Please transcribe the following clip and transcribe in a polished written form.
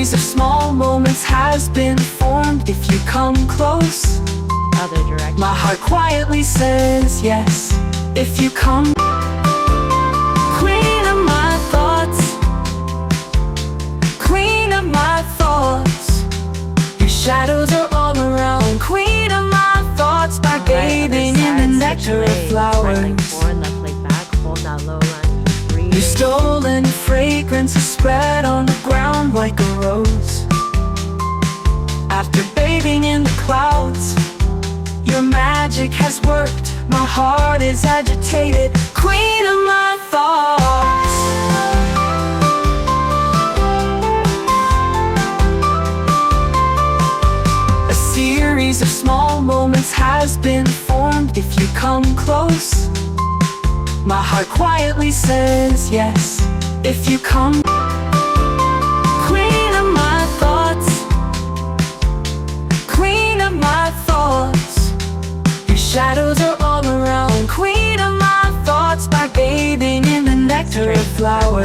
series of small moments has been formed. If you come close, Other direction. my heart quietly says yes. If you come, queen of my thoughts, queen of my thoughts. Your shadows are all around, queen of my thoughts. By bathing in the nectar of flowers, your stolen fragrance is spread on the ground like a rose. After bathing in the clouds, your magic has worked. My heart is agitated, queen of my thoughts. A series of small moments has been formed. If you come close, my heart quietly says yes. If you come, queen of my thoughts, queen of my thoughts. Your shadows are all around, queen of my thoughts. By bathing in the nectar of flowers.